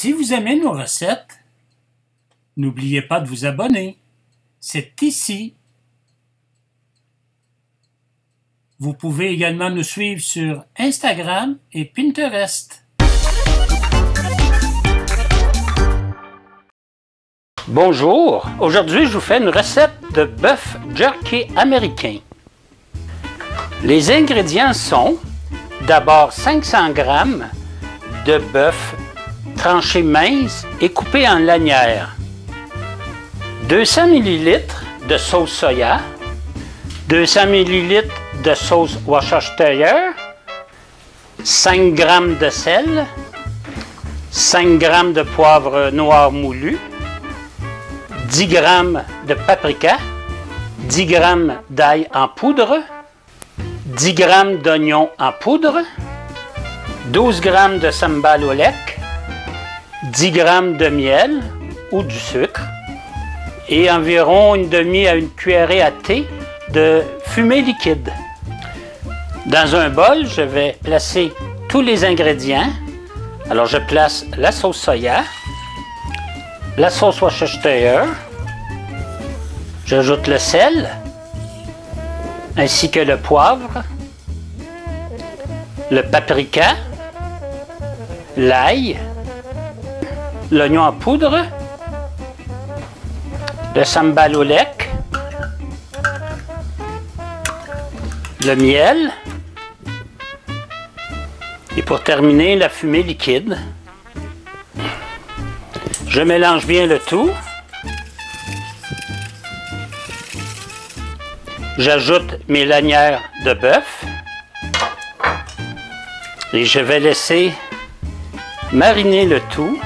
Si vous aimez nos recettes, n'oubliez pas de vous abonner. C'est ici. Vous pouvez également nous suivre sur Instagram et Pinterest. Bonjour, aujourd'hui je vous fais une recette de bœuf jerky américain. Les ingrédients sont d'abord 500 g de bœuf tranché mince et coupé en lanières, 200 ml de sauce soya, 200 ml de sauce Worcestershire, 5 g de sel, 5 g de poivre noir moulu, 10 g de paprika, 10 g d'ail en poudre, 10 g d'oignon en poudre, 12 g de sambal au lait, 10 g de miel ou du sucre et environ une demi à une cuillerée à thé de fumée liquide. Dans un bol, je vais placer tous les ingrédients. Alors, je place la sauce soya, la sauce Worcestershire, j'ajoute le sel, ainsi que le poivre, le paprika, l'ail, l'oignon en poudre, le sambal au lait, le miel et pour terminer la fumée liquide. Je mélange bien le tout. J'ajoute mes lanières de bœuf et je vais laisser mariner le tout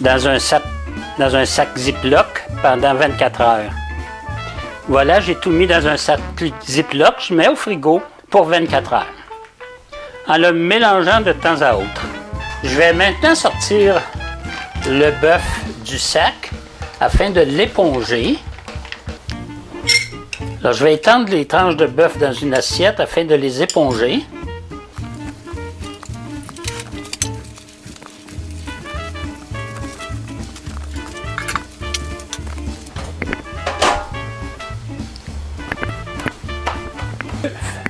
dans un sac Ziploc pendant 24 heures. Voilà, j'ai tout mis dans un sac Ziploc, je mets au frigo pour 24 heures en le mélangeant de temps à autre. Je vais maintenant sortir le bœuf du sac afin de l'éponger. Alors, je vais étendre les tranches de bœuf dans une assiette afin de les éponger.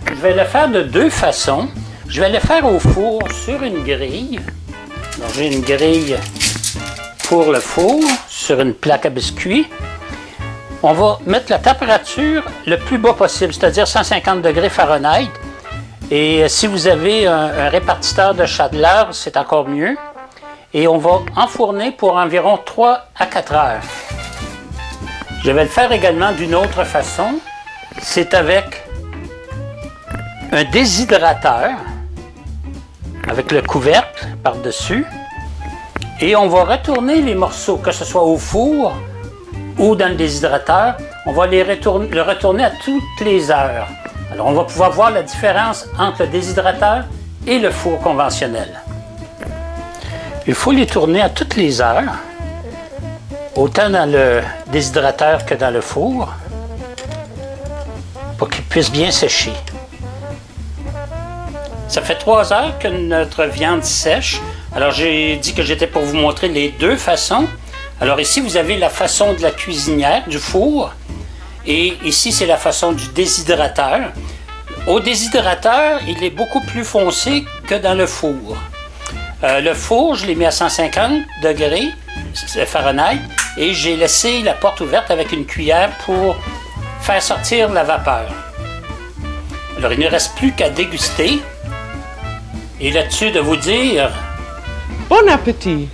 Je vais le faire de deux façons. Je vais le faire au four sur une grille. J'ai une grille pour le four sur une plaque à biscuits. On va mettre la température le plus bas possible, c'est-à-dire 150 degrés Fahrenheit. Et si vous avez un répartiteur de chaleur, c'est encore mieux. Et on va enfourner pour environ 3 à 4 heures. Je vais le faire également d'une autre façon. C'est avec un déshydrateur avec le couvercle par-dessus et on va retourner les morceaux, que ce soit au four ou dans le déshydrateur. On va le retourner à toutes les heures. Alors on va pouvoir voir la différence entre le déshydrateur et le four conventionnel. Il faut les tourner à toutes les heures, autant dans le déshydrateur que dans le four, pour qu'ils puissent bien sécher. Ça fait 3 heures que notre viande sèche. Alors j'ai dit que j'étais pour vous montrer les deux façons. Alors ici vous avez la façon de la cuisinière, du four. Et ici c'est la façon du déshydrateur. Au déshydrateur, il est beaucoup plus foncé que dans le four. Le four, je l'ai mis à 150 degrés Fahrenheit. Et j'ai laissé la porte ouverte avec une cuillère pour faire sortir la vapeur. Alors il ne reste plus qu'à déguster. Et là-dessus, de vous dire... Bon appétit!